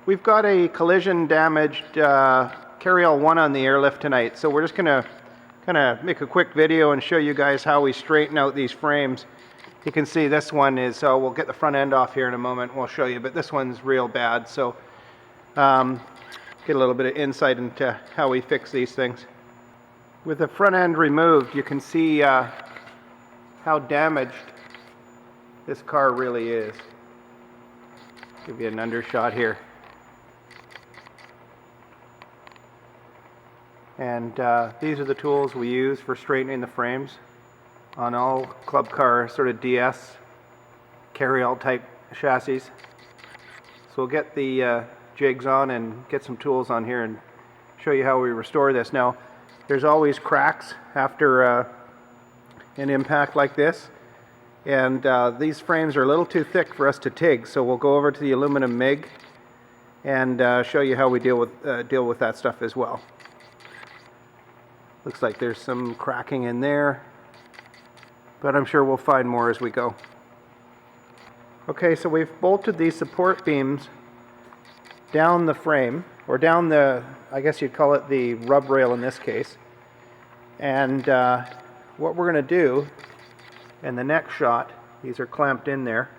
We've got a collision damaged Carryall 1 on the airlift tonight, so we're just going to kind of make a quick video and show you guys how we straighten out these frames. You can see this one is, we'll get the front end off here in a moment, we'll show you, but this one's real bad, so get a little bit of insight into how we fix these things. With the front end removed, you can see how damaged this car really is. Give you an undershot here. And these are the tools we use for straightening the frames on all club car sort of DS Carryall type chassis. So we'll get the jigs on and get some tools on here and show you how we restore this. Now there's always cracks after an impact like this, and these frames are a little too thick for us to TIG, so we'll go over to the aluminum MIG and show you how we deal with that stuff as well. Looks like there's some cracking in there, but I'm sure we'll find more as we go. Okay, so we've bolted these support beams down the frame, or down the, I guess you'd call it the rub rail in this case. And what we're going to do in the next shot, these are clamped in there.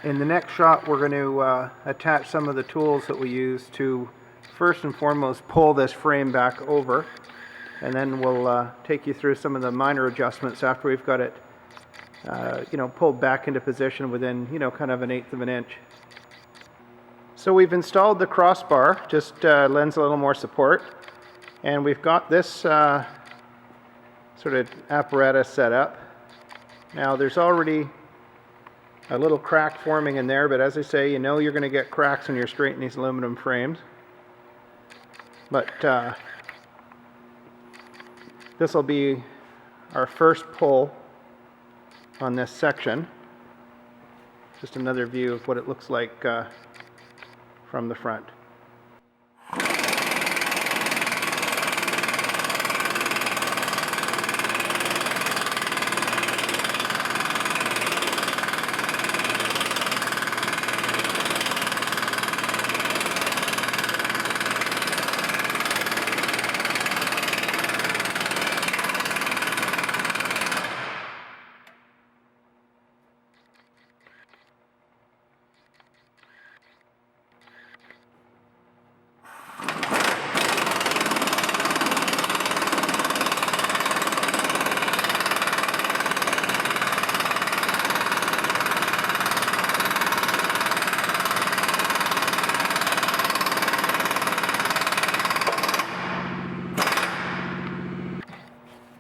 In the next shot, we're going to attach some of the tools that we use to first and foremost pull this frame back over. And then we'll take you through some of the minor adjustments after we've got it, pulled back into position within, kind of 1/8 of an inch. So we've installed the crossbar, just lends a little more support, and we've got this sort of apparatus set up. Now there's already a little crack forming in there, but as I say, you're going to get cracks when you're straightening these aluminum frames. But this will be our first pull on this section. Just another view of what it looks like from the front.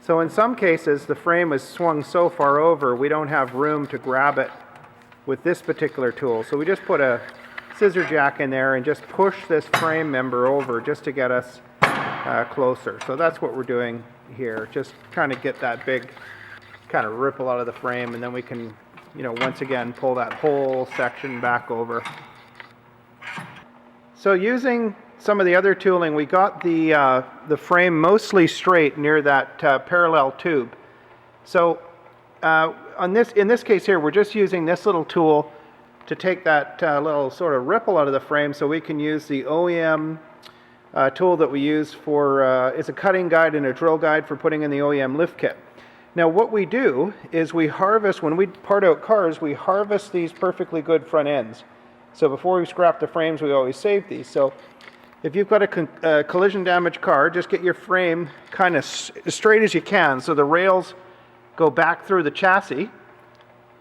So in some cases, the frame is swung so far over, we don't have room to grab it with this particular tool. So we just put a scissor jack in there and just push this frame member over just to get us closer. So that's what we're doing here. Just kind of get that big kind of ripple out of the frame, and then we can, once again, pull that whole section back over. So using some of the other tooling, we got the frame mostly straight near that parallel tube. So in this case here, we're just using this little tool to take that little sort of ripple out of the frame, so we can use the OEM tool that we use for, it's a cutting guide and a drill guide for putting in the OEM lift kit. Now what we do is we harvest, when we part out cars, we harvest these perfectly good front ends. So before we scrap the frames, we always save these. So if you've got a collision damaged car, just get your frame kind of as straight as you can so the rails go back through the chassis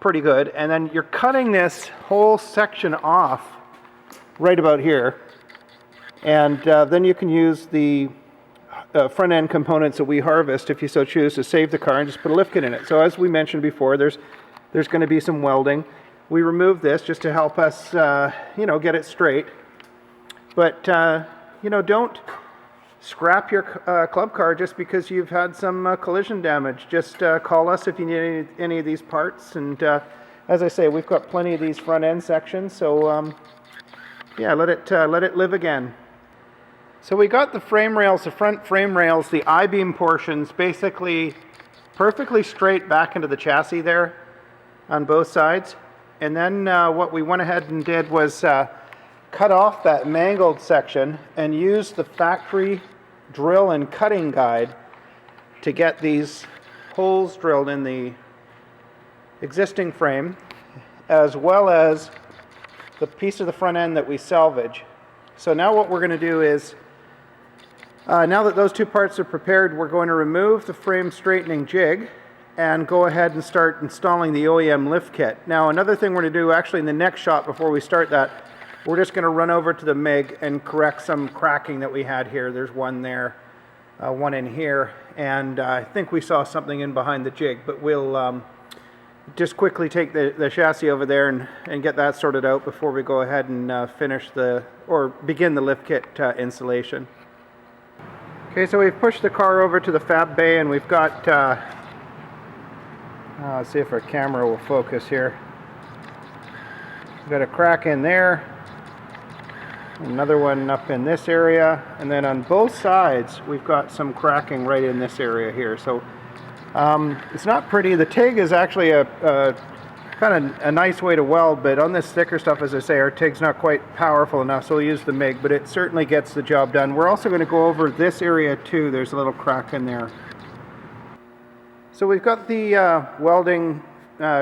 pretty good, and then you're cutting this whole section off right about here, and then you can use the front end components that we harvest, if you so choose, to save the car and just put a lift kit in it. So as we mentioned before, there's going to be some welding. We remove this just to help us get it straight. But, don't scrap your club car just because you've had some collision damage. Just call us if you need any of these parts. And as I say, we've got plenty of these front end sections. So, let it live again. So we got the frame rails, the front frame rails, the I-beam portions basically perfectly straight back into the chassis there on both sides. And then what we went ahead and did was cut off that mangled section and use the factory drill and cutting guide to get these holes drilled in the existing frame, as well as the piece of the front end that we salvage. So now what we're going to do is, now that those two parts are prepared, we're going to remove the frame straightening jig and go ahead and start installing the OEM lift kit. Now another thing we're going to do actually in the next shot before we start that, we're just going to run over to the MIG and correct some cracking that we had here. There's one there, one in here, and I think we saw something in behind the jig, but we'll just quickly take the chassis over there and get that sorted out before we go ahead and begin the lift kit installation. Okay, so we've pushed the car over to the fab bay, and we've got, let's see if our camera will focus here. We've got a crack in there, another one up in this area, and then on both sides we've got some cracking right in this area here. So it's not pretty. The TIG is actually a kind of a nice way to weld, but on this thicker stuff, as I say, our TIG's not quite powerful enough, so we'll use the MIG, but it certainly gets the job done. We're also going to go over this area too. There's a little crack in there. So we've got the welding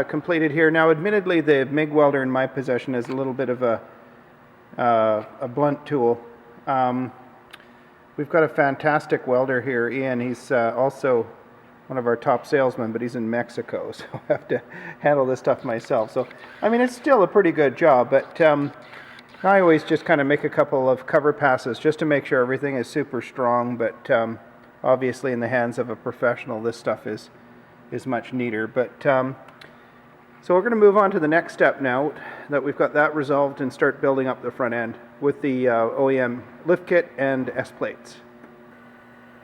completed here. Now admittedly the MIG welder in my possession is a little bit of a blunt tool. We've got a fantastic welder here, Ian. He's also one of our top salesmen, but he's in Mexico, so I have to handle this stuff myself. So, I mean, it's still a pretty good job, but I always just kind of make a couple of cover passes just to make sure everything is super strong, but obviously in the hands of a professional, this stuff is much neater. But so we're going to move on to the next step now that we've got that resolved and start building up the front end with the OEM lift kit and S-plates.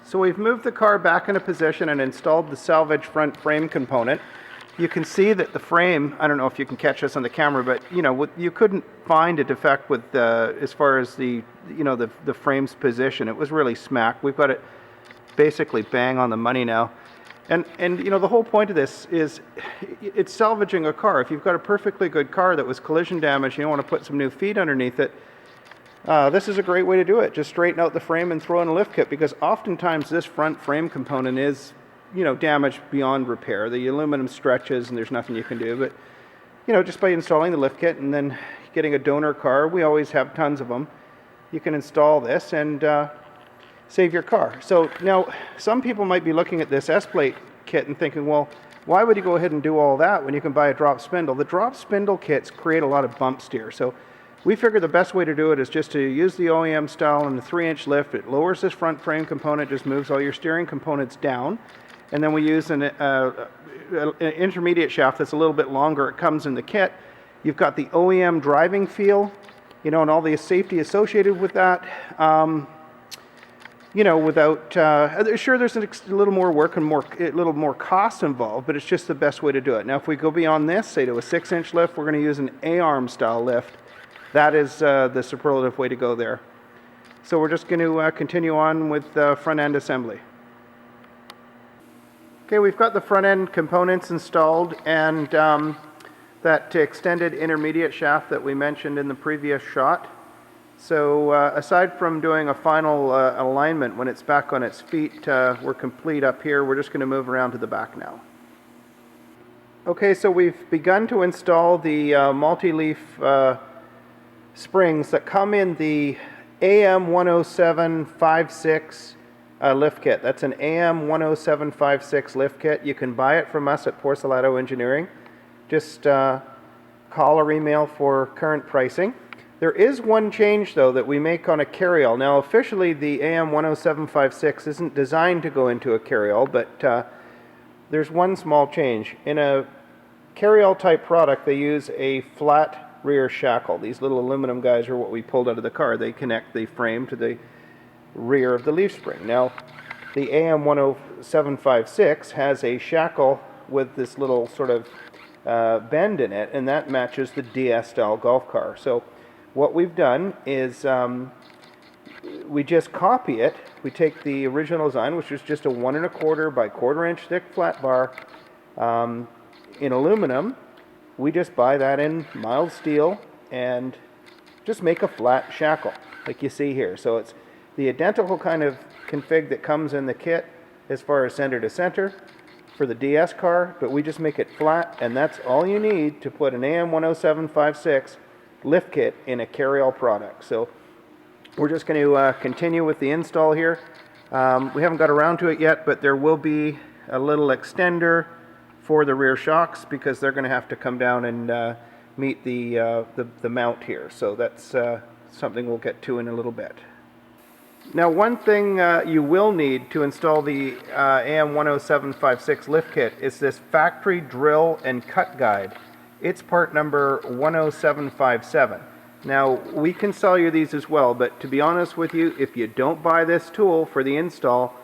So we've moved the car back into position and installed the salvage front frame component. You can see that the frame, I don't know if you can catch this on the camera, but you know, you couldn't find a defect with as far as the frame's position. It was really smack. We've got it basically bang on the money now. And you know, the whole point of this is it's salvaging a car. If you've got a perfectly good car that was collision damaged, you want to put some new feet underneath it, this is a great way to do it. Just straighten out the frame and throw in a lift kit, because oftentimes this front frame component is, you know, damaged beyond repair. The aluminum stretches and there's nothing you can do. But, you know, just by installing the lift kit and then getting a donor car, we always have tons of them, you can install this and save your car. So now some people might be looking at this S-plate kit and thinking, well, why would you go ahead and do all that when you can buy a drop spindle? The drop spindle kits create a lot of bump steer. So we figured the best way to do it is just to use the OEM style and the 3-inch lift. It lowers this front frame component, just moves all your steering components down. And then we use an intermediate shaft that's a little bit longer. It comes in the kit. You've got the OEM driving feel, you know, and all the safety associated with that. You know, without, sure, there's a little more work and a little more cost involved, but it's just the best way to do it. Now, if we go beyond this, say to a 6-inch lift, we're going to use an A-arm style lift. That is the superlative way to go there. So we're just going to continue on with front end assembly. Okay, we've got the front end components installed, and that extended intermediate shaft that we mentioned in the previous shot. So aside from doing a final alignment when it's back on its feet, we're complete up here. We're just going to move around to the back now. Okay, so we've begun to install the multi-leaf springs that come in the AM10756 lift kit. That's an AM10756 lift kit. You can buy it from us at Porcelato Engineering. Just call or email for current pricing. There is one change though that we make on a carryall. Now officially the AM10756 isn't designed to go into a carryall, but there's one small change. In a carryall type product they use a flat rear shackle. These little aluminum guys are what we pulled out of the car. They connect the frame to the rear of the leaf spring. Now the AM10756 has a shackle with this little sort of bend in it, and that matches the DS style golf car. So what we've done is we just copy it. We take the original design, which was just a 1 1/4 by 1/4 inch thick flat bar in aluminum. We just buy that in mild steel and just make a flat shackle like you see here. So it's the identical kind of config that comes in the kit as far as center to center for the DS car, but we just make it flat, and that's all you need to put an AM10756 lift kit in a carryall product. So we're just going to continue with the install here. We haven't got around to it yet, but there will be a little extender for the rear shocks because they're going to have to come down and meet the mount here. So that's something we'll get to in a little bit. Now, one thing you will need to install the AM10756 lift kit is this factory drill and cut guide. It's part number 10757. Now, we can sell you these as well, but to be honest with you, if you don't buy this tool for the install,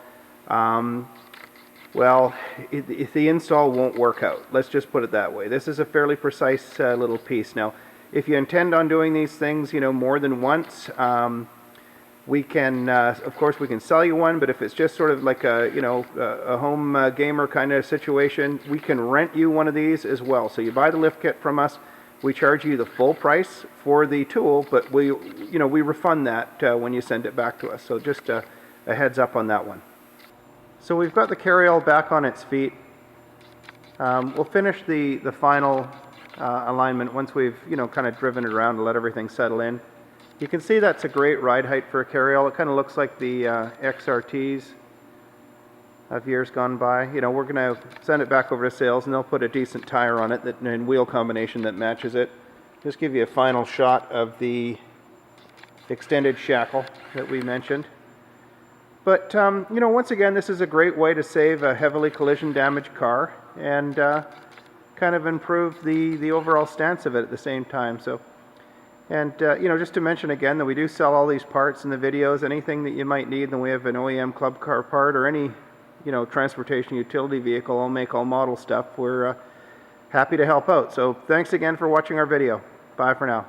well, the install won't work out. Let's just put it that way. This is a fairly precise little piece. Now, if you intend on doing these things, you know, more than once, we can, of course, we can sell you one, but if it's just sort of like a, you know, a home gamer kind of situation, we can rent you one of these as well. So you buy the lift kit from us, we charge you the full price for the tool, but we refund that when you send it back to us. So just a heads up on that one. So we've got the carryall back on its feet. We'll finish the final alignment once we've, you know, kind of driven it around to let everything settle in. You can see that's a great ride height for a carryall. It kind of looks like the XRTs of years gone by. You know, we're going to send it back over to sales, and they'll put a decent tire on it and wheel combination that matches it. Just give you a final shot of the extended shackle that we mentioned. But, you know, once again, this is a great way to save a heavily collision damaged car and kind of improve the overall stance of it at the same time. So. And, you know, just to mention again that we do sell all these parts in the videos. Anything that you might need, then we have an OEM club car part or any, you know, transportation utility vehicle, all make, all model stuff. We're happy to help out. So thanks again for watching our video. Bye for now.